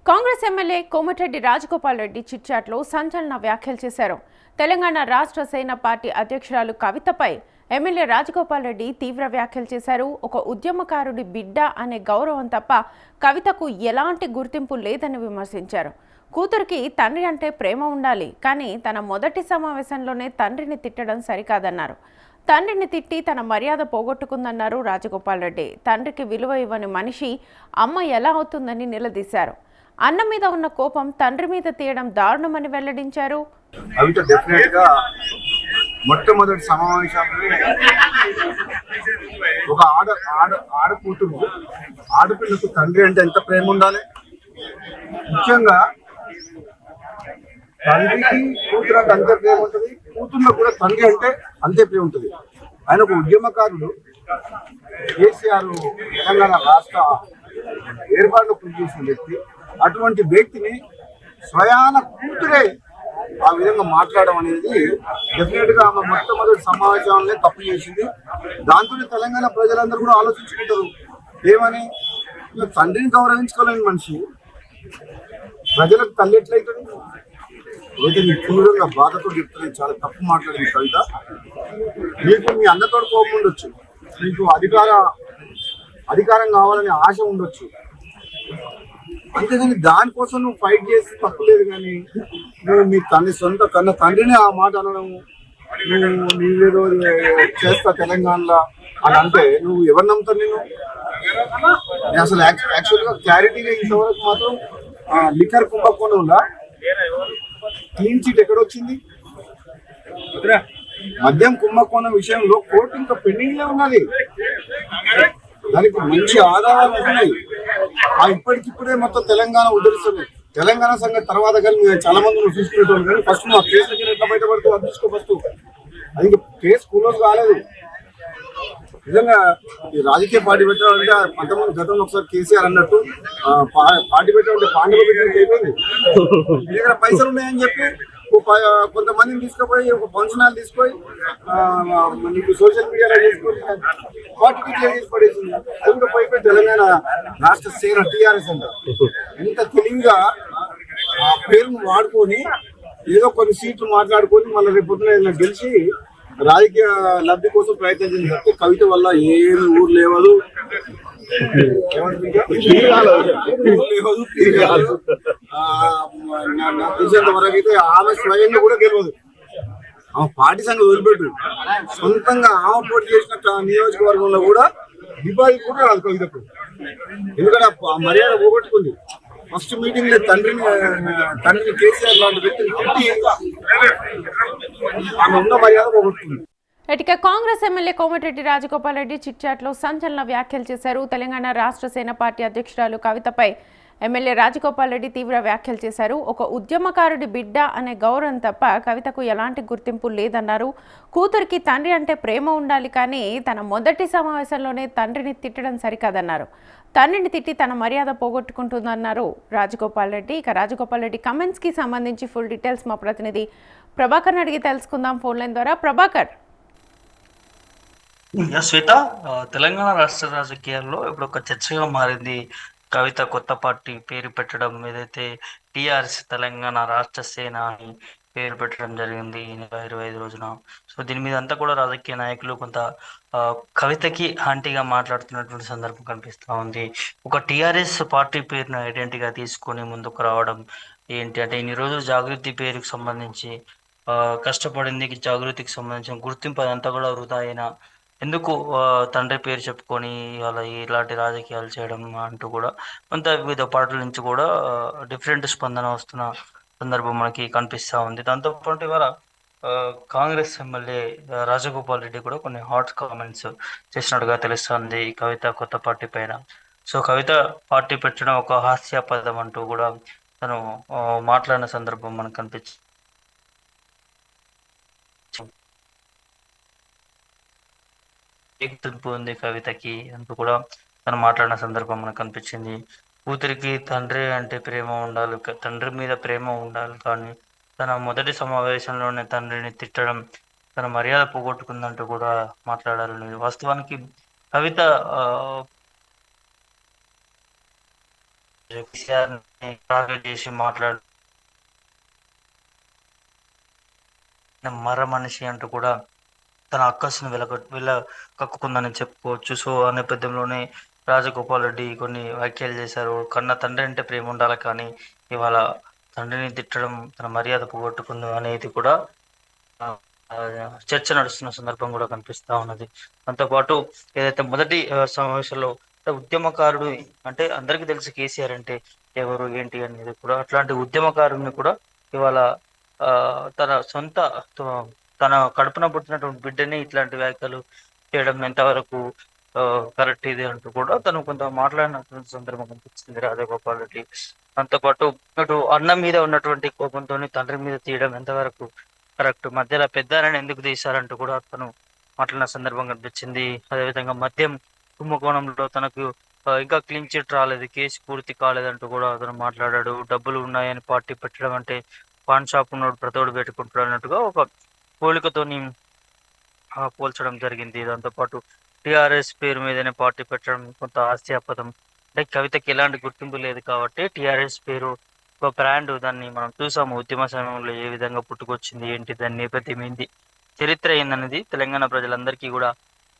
Congress MLA Komatireddy Rajagopal Reddy చిట్చాట్లో సంచలన వ్యాఖ్యలు చేశారు. తెలంగాణ రాష్ట్ర సేన పార్టీ అధ్యక్షురాలు కవితపై ఎమ్మెల్యే రాజగోపాల్ రెడ్డి తీవ్ర వ్యాఖ్యలు చేశారు. ఒక ఉద్యమకారుడి బిడ్డ అనే గౌరవం తప్ప కవితకు ఎలాంటి గుర్తింపు లేదని విమర్శించారు. కూతురికి తండ్రి అంటే ప్రేమ ఉండాలి, కానీ తన మొదటి సమావేశంలోనే తండ్రిని తిట్టడం సరికాదన్నారు. తండ్రిని తిట్టి తన మర్యాద పోగొట్టుకుందన్నారు రాజగోపాల్ రెడ్డి. తండ్రికి విలువ ఇవ్వని మనిషి అమ్మ ఎలా అవుతుందని నిలదీశారు. అన్న మీద ఉన్న కోపం తండ్రి మీద తీయడం దారుణమని వెల్లడించారు. మొట్టమొదటి సమావేశాన్ని ఒక ఆడకూతురు ఆడపిల్లకు తండ్రి అంటే ఎంత ప్రేమ ఉండాలి. ముఖ్యంగా తండ్రికి కూతురకు అంతే ప్రేమ ఉంటుంది, కూతుర్లో కూడా తండ్రి అంటే అంతే ప్రేమ ఉంటుంది. ఆయన ఒక ఉద్యమకారుడు. కేసీఆర్ తెలంగాణ రాష్ట్ర ఏర్పాటులో కృషి చేసిన వ్యక్తి. అటువంటి వ్యక్తిని స్వయాన కూతురే ఆ విధంగా మాట్లాడడం అనేది డెఫినెట్ గా ఆమె మొట్టమొదటి సమావేశంలో తప్పు చేసింది. దాంతో తెలంగాణ ప్రజలందరూ కూడా ఆలోచించుకుంటారు ఏమని. తండ్రిని గౌరవించుకోలేని మనిషి ప్రజలకు తల్లి ఎట్లయితుంది. అయితే నీ తీవ్రంగా బాధతో చెప్తుంది, చాలా తప్పు మాట్లాడింది కవిత. నీకు మీ అన్నతో కోపం ఉండొచ్చు, నీకు అధికారం కావాలనే ఆశ ఉండొచ్చు, అంతేగాని దానికోసం నువ్వు ఫైట్ చేసి తప్పులేదు. కానీ నువ్వు మీ సొంత తండ్రిని ఆ మాట అనడం, నువ్వు నీవేదో చేస్తా తెలంగాణలో అని అంటే నువ్వు ఎవరు నమ్ముతావు? నేను అసలు యాక్చువల్గా క్లారిటీగా ఇంతవరకు మాత్రం లిక్కర్ కుంభకోణంలో క్లీన్ చిట్ ఎక్కడొచ్చింది? మద్యం కుంభకోణం విషయంలో కోర్టు ఇంకా పెండింగ్ లో ఉన్నది. దానికి మంచి ఆధారాలు ఉన్నాయి. ఇప్పటికిప్పుడే మొత్తం తెలంగాణ ఉద్ధరిస్తుంది. తెలంగాణ సంగతి తర్వాత కానీ చాలా మంది చూసుకునేటోళ్ళు, కానీ ఫస్ట్ మా కేసు ఎట్లా బయటపడుతూ అది తీసుకో. ఫస్ట్ అది కేసు క్లోజ్ కాలేదు. నిజంగా ఈ రాజకీయ పార్టీ పెట్టాలంటే అంతమంది గతంలో ఒకసారి కేసీఆర్ అన్నట్టు పార్టీ పెట్టాలంటే పాండవ పెట్టినట్టు అయిపోయింది. మీ దగ్గర పైసలు ఉన్నాయని చెప్పి కొంతమందిని తీసుకుపోయి ఒక ఫంక్షన్ హాల్ తీసుకొని నీకు సోషల్ మీడియాలో చేసుకొని పార్టీకి క్లియర్ చేసి పడేసింది. అది కూడా పోయిపోయి తెలంగాణ రాష్ట్ర సేన టీఆర్ఎస్ అంటారు. ఇంత తెలివిగా ఆ పేరును వాడుకొని ఏదో కొన్ని సీట్లు మాట్లాడుకొని మళ్ళీ రేపు పొద్దున గెలిచి రాజకీయ లబ్ధి కోసం ప్రయత్నించింది తప్పితే కవిత వల్ల ఏమి ఊరు లేవదు, నాకు తెలిసినంత వరకు అయితే ఆమె స్వయంగా కూడా గెలవదు. ఆమె పార్టీ సంగతి వదిలిపెట్టు, సొంతంగా ఆమె పోటీ చేసిన నియోజకవర్గంలో కూడా డిపాజిట్ కూడా రాదు కవితకు. ఎందుకంటే ఆ మర్యాద పోగొట్టుకుంది. ఫస్ట్ మీటింగ్ లో తండ్రిని కేసీఆర్ లాంటి వ్యక్తిని తిట్టి ఆమె ఉన్న మర్యాద పోగొట్టుకుంది. ఇక కాంగ్రెస్ ఎమ్మెల్యే కోమటిరెడ్డి రాజగోపాల్ రెడ్డి చిట్చాట్లో సంచలన వ్యాఖ్యలు చేశారు. తెలంగాణ రాష్ట్ర సేన పార్టీ అధ్యక్షురాలు కవితపై ఎమ్మెల్యే రాజగోపాల్ రెడ్డి తీవ్ర వ్యాఖ్యలు చేశారు. ఒక ఉద్యమకారుడి బిడ్డ అనే గౌరవం తప్ప కవితకు ఎలాంటి గుర్తింపు లేదన్నారు. కూతురికి తండ్రి అంటే ప్రేమ ఉండాలి, కానీ తన మొదటి సమావేశంలోనే తండ్రిని తిట్టడం సరికాదన్నారు. తండ్రిని తిట్టి తన మర్యాద పోగొట్టుకుంటుందన్నారు రాజగోపాల్ రెడ్డి. ఇక రాజగోపాల్ రెడ్డి కమెంట్స్కి సంబంధించి ఫుల్ డీటెయిల్స్ మా ప్రతినిధి ప్రభాకర్ని అడిగి తెలుసుకుందాం ఫోన్ లైన్ ద్వారా. ప్రభాకర్. శ్వేత, తెలంగాణ రాష్ట్ర రాజకీయాల్లో ఇప్పుడు ఒక చర్చగా మారింది కవిత కొత్త పార్టీ పేరు పెట్టడం. ఏదైతే టిఆర్ఎస్ తెలంగాణ రాష్ట్ర సేన అని పేరు పెట్టడం జరిగింది ఈ నెల 25 రోజున. సో దీని మీద అంతా కూడా రాజకీయ నాయకులు కొంత కవితకి యాంటీగా మాట్లాడుతున్నటువంటి సందర్భం కనిపిస్తూ ఉంది. ఒక టిఆర్ఎస్ పార్టీ పేరును ఐడెంటిటీగా తీసుకొని ముందుకు రావడం ఏంటి అంటే, ఇన్ని రోజులు జాగృతి పేరుకు సంబంధించి కష్టపడింది, జాగృతికి సంబంధించిన గుర్తింపు అదంతా కూడా వృధా అయినా ఎందుకు తండ్రి పేరు చెప్పుకొని ఇవాళ ఇలాంటి రాజకీయాలు చేయడం అంటూ కూడా కొంత వివిధ పార్టీల నుంచి కూడా డిఫరెంట్ స్పందన వస్తున్న సందర్భం మనకి కనిపిస్తూ ఉంది. దాంతోపాటు ఇవాళ కాంగ్రెస్ ఎమ్మెల్యే రాజగోపాల్ రెడ్డి కూడా కొన్ని హాట్ కామెంట్స్ చేసినట్టుగా తెలుస్తుంది ఈ కవిత కొత్త పార్టీ పైన. సో కవిత పార్టీ పెట్టడం ఒక హాస్యాపదం అంటూ కూడా తను మాట్లాడిన సందర్భం మనకు కనిపించింది. గుర్తింపు ఉంది కవితకి అంటూ కూడా తను మాట్లాడిన సందర్భం మనకు కనిపించింది. కూతురికి తండ్రి అంటే ప్రేమ ఉండాలి, తండ్రి మీద ప్రేమ ఉండాలి, కానీ తన మొదటి సమావేశంలోనే తండ్రిని తిట్టడం తన మర్యాద పోగొట్టుకుందంటూ కూడా మాట్లాడాలని. వాస్తవానికి కవిత కేసీఆర్ టార్గెట్ చేసి మాట్లాడు మర మనిషి అంటూ కూడా తన అక్కసును కక్కుకుందని చెప్పుకోవచ్చు. సో ఆ నేపథ్యంలోనే రాజగోపాల్ రెడ్డి కొన్ని వ్యాఖ్యలు చేశారు. కన్న తండ్రి అంటే ప్రేమ ఉండాలి, కానీ ఇవాళ తండ్రిని తిట్టడం తన మర్యాద పోగొట్టుకుంది అనేది కూడా ఆ, ఆ, చర్చ నడుస్తున్న సందర్భం కూడా కనిపిస్తా ఉన్నది. దాంతోపాటు ఏదైతే మొదటి సమావేశంలో అంటే ఉద్యమకారుడు అంటే అందరికీ తెలుసు కేసీఆర్ అంటే ఎవరు ఏంటి అనేది కూడా, అట్లాంటి ఉద్యమకారుడిని కూడా ఇవాళ ఆ, తన సొంత త- తన కడుపున పుట్టినటువంటి బిడ్డని ఇట్లాంటి వ్యాఖ్యలు చేయడం ఎంతవరకు కరెక్ట్ ఇది అంటూ కూడా తను కొంత మాట్లాడినటువంటి సందర్భం కనిపించింది రాజగోపాల్ రెడ్డి. దాంతోపాటు అటు అన్నం మీద ఉన్నటువంటి కోపంతో తండ్రి మీద తీయడం ఎంతవరకు కరెక్ట్, మధ్యలో పెద్దారని ఎందుకు తీశారంటూ కూడా తను మాట్లాడిన సందర్భం కనిపించింది. అదేవిధంగా మద్యం కుంభకోణంలో తనకు ఇంకా క్లీన్ చిట్ రాలేదు, కేసు పూర్తి కాలేదంటూ కూడా అతను మాట్లాడాడు. డబ్బులు ఉన్నాయని పార్టీ పెట్టడం అంటే పాన్ షాప్ ఉన్నోడు ప్రతోడు పెట్టుకుంటాడు అన్నట్టుగా ఒక పోలికతోని పోల్చడం జరిగింది. దాంతోపాటు టిఆర్ఎస్ పేరు మీదనే పార్టీ పెట్టడం కొంత హాస్యాస్పదం. అంటే కవితకి ఎలాంటి గుర్తింపు లేదు కాబట్టి టిఆర్ఎస్ పేరు ఒక బ్రాండ్, దాన్ని మనం చూసాము ఉద్యమ సమయంలో ఏ విధంగా పుట్టుకొచ్చింది, ఏంటి దాని నేపథ్యం ఏంటి, చరిత్ర ఏందనేది తెలంగాణ ప్రజలందరికీ కూడా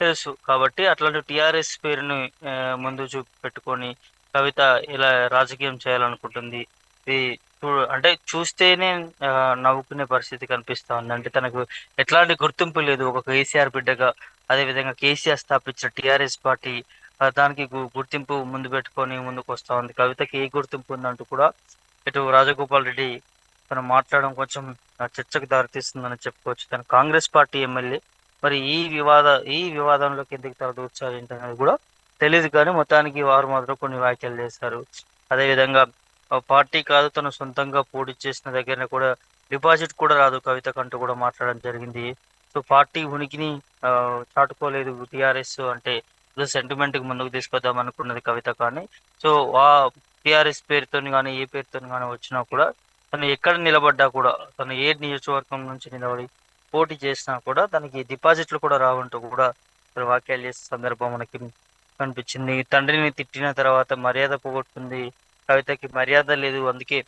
తెలుసు. కాబట్టి అట్లాంటి టిఆర్ఎస్ పేరుని ముందు పెట్టుకొని కవిత ఇలా రాజకీయం చేయాలనుకుంటుంది. ఇది అంటే చూస్తేనే నవ్వుకునే పరిస్థితి కనిపిస్తా ఉంది. అంటే తనకు ఎట్లాంటి గుర్తింపు లేదు ఒక కేసీఆర్ బిడ్డగా. అదేవిధంగా కేసీఆర్ స్థాపించిన టిఆర్ఎస్ పార్టీ దానికి గుర్తింపు ముందు పెట్టుకొని ముందుకు వస్తా ఉంది. కవితకి ఏ గుర్తింపు ఉందంటూ కూడా ఇటు రాజగోపాల్ రెడ్డి తను మాట్లాడడం కొంచెం చర్చకు దారితీస్తుందని చెప్పుకోవచ్చు. తను కాంగ్రెస్ పార్టీ ఎమ్మెల్యే, మరి ఈ వివాదంలోకి ఎందుకు తలదూర్చారు ఏంటనేది కూడా తెలియదు, కానీ మొత్తానికి వారు మాత్రం కొన్ని వ్యాఖ్యలు చేశారు. అదేవిధంగా పార్టీ కాదు తను సొంతంగా పోటీ చేసిన దగ్గర కూడా డిపాజిట్ కూడా రాదు కవితకంటూ కూడా మాట్లాడడం జరిగింది. సో పార్టీ ఉనికిని చాటుకోలేదు టిఆర్ఎస్ అంటే సెంటిమెంట్ కి ముందుకు తీసుకొద్దాం అనుకున్నది కవిత, కానీ సో ఆ టిఆర్ఎస్ పేరుతో కానీ ఏ పేరుతో కానీ వచ్చినా కూడా తను ఎక్కడ నిలబడ్డా కూడా, తను ఏ నియోజకవర్గం నుంచి నిలబడి పోటీ చేసినా కూడా తనకి డిపాజిట్లు కూడా రావంటూ కూడా వ్యాఖ్యలు చేసే సందర్భం మనకి కనిపించింది. తండ్రిని తిట్టిన తర్వాత మర్యాద పోగొట్టుకుంది, కవితకి మర్యాద లేదు, అందుకే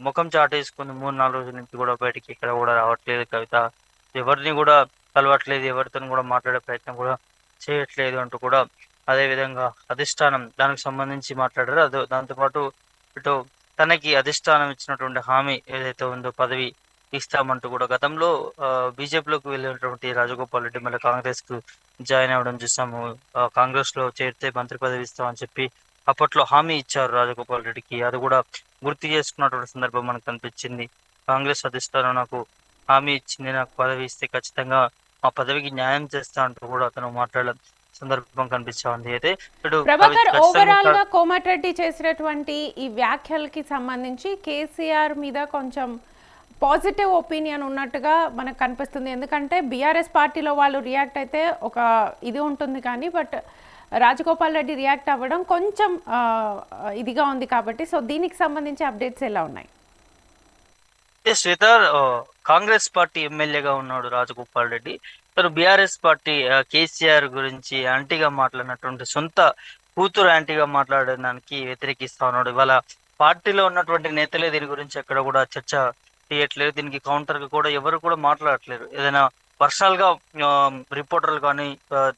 ముఖం చాటేసుకుంది. 3-4 రోజుల నుంచి కూడా బయటికి ఇక్కడ కూడా రావట్లేదు కవిత, ఎవరిని కూడా కలవట్లేదు, ఎవరితో కూడా మాట్లాడే ప్రయత్నం కూడా చేయట్లేదు అంటూ కూడా అదేవిధంగా అధిష్టానం దానికి సంబంధించి మాట్లాడారు. అదే దాంతోపాటు ఇటు తనకి అధిష్టానం ఇచ్చినటువంటి హామీ ఏదైతే ఉందో పదవి ఇస్తామంటూ కూడా గతంలో బీజేపీలోకి వెళ్ళినటువంటి రాజగోపాల్ రెడ్డి మళ్ళీ కాంగ్రెస్ కు జాయిన్ అవ్వడం చూసాము. కాంగ్రెస్ లో చేరితే మంత్రి పదవి ఇస్తామని చెప్పి అప్పట్లో హామీ ఇచ్చారు రాజగోపాల్ రెడ్డికి. అది కూడా గుర్తు చేసుకున్నటువంటి సందర్భం మనకు కనిపించింది. కాంగ్రెస్ అధిష్టానం నాకు హామీ ఇచ్చింది, నాకు పదవి ఇస్తే ఖచ్చితంగా ఆ పదవికి న్యాయం చేస్తా అంటూ కూడా అతను మాట్లాడడం సందర్భం కనిపిస్తా ఉంది. అయితే ప్రభాకర్, ఓవరాల్ గా కోమటిరెడ్డి చేసినటువంటి ఈ వ్యాఖ్యలకి సంబంధించి కేసీఆర్ మీద కొంచెం పాజిటివ్ ఒపీనియన్ ఉన్నట్టుగా మనకు కనిపిస్తుంది. ఎందుకంటే బీఆర్ఎస్ పార్టీలో వాళ్ళు రియాక్ట్ అయితే ఒక ఇది ఉంటుంది, కానీ బట్ రాజగోపాల్ రెడ్డి రియాక్ట్ అవ్వడం కొంచెం ఇదిగా ఉంది. కాబట్టి సో దీనికి సంబంధించి అప్డేట్స్ ఎలా ఉన్నాయి? శ్వేత, కాంగ్రెస్ పార్టీ ఎమ్మెల్యేగా ఉన్నాడు రాజగోపాల్ రెడ్డి. తను బీఆర్ఎస్ పార్టీ కేసీఆర్ గురించి యాంటీగా మాట్లాడినటువంటి సొంత కూతురు యాంటీగా మాట్లాడడానికి వ్యతిరేకిస్తా ఉన్నాడు. ఇవాళ పార్టీలో ఉన్నటువంటి నేతలే దీని గురించి ఎక్కడ కూడా చర్చ చేయట్లేదు. దీనికి కౌంటర్ గా కూడా ఎవరు కూడా మాట్లాడట్లేరు. ఏదైనా పర్సనల్ గా రిపోర్టర్లు కానీ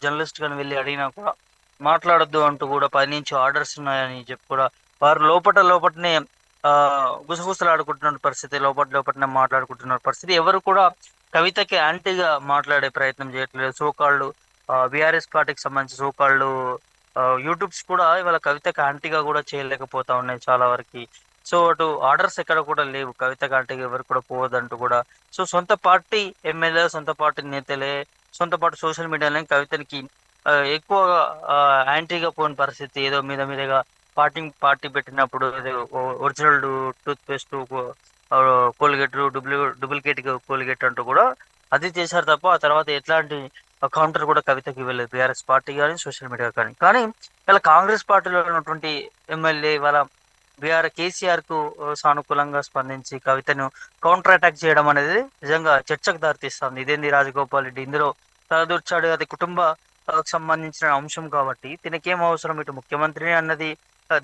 జర్నలిస్ట్ కానీ వెళ్ళి అడిగినా కూడా మాట్లాడొద్దు అంటూ కూడా 10 నుంచి ఆర్డర్స్ ఉన్నాయని చెప్పి కూడా వారు లోపటనే గుసగుసలాడుకుంటున్న పరిస్థితి, లోపటనే మాట్లాడుకుంటున్న పరిస్థితి. ఎవరు కూడా కవితకి యాంటీగా మాట్లాడే ప్రయత్నం చేయట్లేదు. సోకాళ్ళు బీఆర్ఎస్ పార్టీకి సంబంధించి సోకాళ్ళు యూట్యూబ్స్ కూడా ఇవాళ కవితకి యాంటీగా కూడా చేయలేకపోతా ఉన్నాయి చాలా వరకు. సో అటు ఆర్డర్స్ ఎక్కడ కూడా లేవు కవితకి యాంటీగా ఎవరు కూడా పోవద్దంటూ కూడా. సో సొంత పార్టీ ఎమ్మెల్యే, సొంత పార్టీ నేతలే, సొంత పార్టీ సోషల్ మీడియాలో కవితనికి ఎక్కువగా యాంటీగా పోయిన పరిస్థితి. ఏదో మీదగా పార్టీ పెట్టినప్పుడు original toothpaste, Colgate, duplicate Colgate అంటూ కూడా అది చేశారు తప్ప ఆ తర్వాత ఎట్లాంటి కౌంటర్ కూడా కవితకి ఇవ్వలేదు బీఆర్ఎస్ పార్టీ కానీ సోషల్ మీడియా కానీ. కానీ ఇలా కాంగ్రెస్ పార్టీలో ఉన్నటువంటి ఎమ్మెల్యే ఇవాళ కేసీఆర్ కు సానుకూలంగా స్పందించి కవితను కౌంటర్ అటాక్ చేయడం అనేది నిజంగా చర్చకు దారితీస్తుంది. ఇదేంది రాజగోపాల్ రెడ్డి ఇందులో తలదూర్చాడు, అది కుటుంబ సంబంధించిన అంశం కాబట్టి తినకేం అవసరం, ఇటు ముఖ్యమంత్రిని అన్నది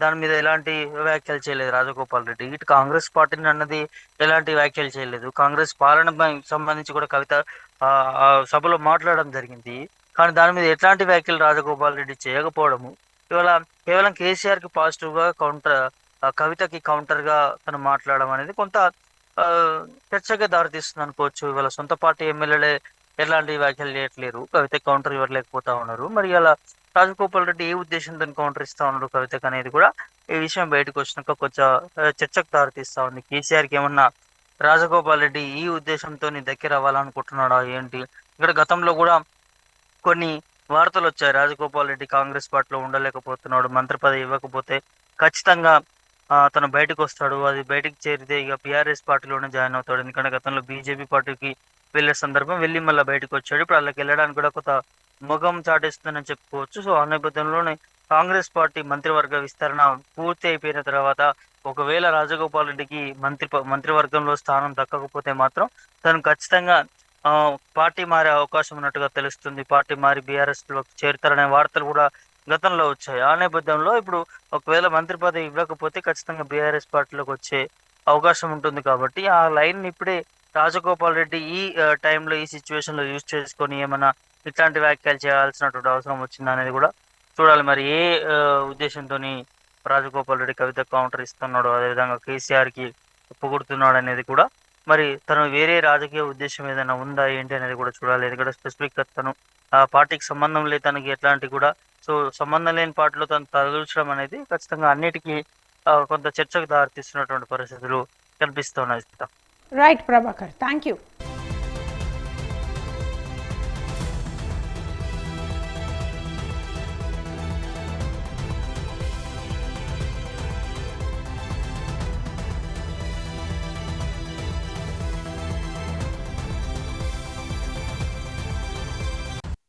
దాని మీద ఎలాంటి వ్యాఖ్యలు చేయలేదు రాజగోపాల్ రెడ్డి, ఇటు కాంగ్రెస్ పార్టీని అన్నది ఎలాంటి వ్యాఖ్యలు చేయలేదు, కాంగ్రెస్ పాలన సంబంధించి కూడా కవిత ఆ సభలో మాట్లాడడం జరిగింది. కానీ దాని మీద ఎట్లాంటి వ్యాఖ్యలు రాజగోపాల్ రెడ్డి చేయకపోవడము ఇవాళ కేవలం కేసీఆర్ కి పాజిటివ్ గా కౌంటర్, కవితకి కౌంటర్ గా తను మాట్లాడడం అనేది కొంత ఆ, చర్చగా దారితీస్తుంది అనుకోవచ్చు. ఇవాళ సొంత పార్టీ ఎమ్మెల్యేలే ఎలాంటి వ్యాఖ్యలు చేయట్లేరు, కవిత కౌంటర్ ఇవ్వలేకపోతా ఉన్నారు. మరి అలా రాజగోపాల్ రెడ్డి ఏ ఉద్దేశంతో కౌంటర్ ఇస్తా ఉన్నాడు కవితకు అనేది కూడా ఈ విషయం బయటకు వచ్చినాక కొంచెం చర్చకు దారితీస్తా ఉంది. కేసీఆర్ కి ఏమన్నా రాజగోపాల్ రెడ్డి ఈ ఉద్దేశంతో దగ్గర అవ్వాలనుకుంటున్నాడా ఏంటి? ఇక్కడ గతంలో కూడా కొన్ని వార్తలు వచ్చాయి, రాజగోపాల్ రెడ్డి కాంగ్రెస్ పార్టీలో ఉండలేకపోతున్నాడు, మంత్రి పదవి ఇవ్వకపోతే ఖచ్చితంగా తను బయటకు వస్తాడు, అది బయటకు చేరితే ఇక బీఆర్ఎస్ పార్టీలోనే జాయిన్ అవుతాడు. ఎందుకంటే గతంలో బీజేపీ పార్టీకి వెళ్ళే సందర్భం వెళ్ళి మళ్ళీ బయటకు వచ్చాడు. ఇప్పుడు వాళ్ళకి వెళ్ళడానికి కూడా కొత్త ముఖం చాటేస్తుందని చెప్పుకోవచ్చు. సో ఆ నేపథ్యంలోనే కాంగ్రెస్ పార్టీ మంత్రివర్గ విస్తరణ పూర్తి అయిపోయిన తర్వాత ఒకవేళ రాజగోపాల్ రెడ్డికి మంత్రివర్గంలో స్థానం దక్కకపోతే మాత్రం తను ఖచ్చితంగా ఆ పార్టీ మారే అవకాశం ఉన్నట్టుగా తెలుస్తుంది. పార్టీ మారి బీఆర్ఎస్ లోకి చేరుతారనే వార్తలు కూడా గతంలో వచ్చాయి. ఆ నేపథ్యంలో ఇప్పుడు ఒకవేళ మంత్రి పదవి ఇవ్వకపోతే ఖచ్చితంగా బీఆర్ఎస్ పార్టీలోకి వచ్చే అవకాశం ఉంటుంది. కాబట్టి ఆ లైన్ ఇప్పుడే రాజగోపాల్ రెడ్డి ఈ టైంలో ఈ సిచ్యువేషన్ లో యూజ్ చేసుకొని ఏమైనా ఇట్లాంటి వ్యాఖ్యలు చేయాల్సినటువంటి అవసరం వచ్చిందా అనేది కూడా చూడాలి. మరి ఏ ఉద్దేశంతో రాజగోపాల్ రెడ్డి కవిత కౌంటర్ ఇస్తున్నాడు, అదేవిధంగా కేసీఆర్ కి పొగుడుతున్నాడు అనేది కూడా, మరి తను వేరే రాజకీయ ఉద్దేశం ఏదైనా ఉందా ఏంటి అనేది కూడా చూడాలి. ఎందుకంటే స్పెసిఫిక్ గా తను ఆ పార్టీకి సంబంధం లేదు, తనకి ఎట్లాంటి కూడా, సో సంబంధం లేని పార్టీలో తను తగుల్చడం అనేది ఖచ్చితంగా అన్నిటికీ కొంత చర్చకు దారితీస్తున్నటువంటి పరిస్థితులు కనిపిస్తున్నాయి. Right Prabhakar, thank you.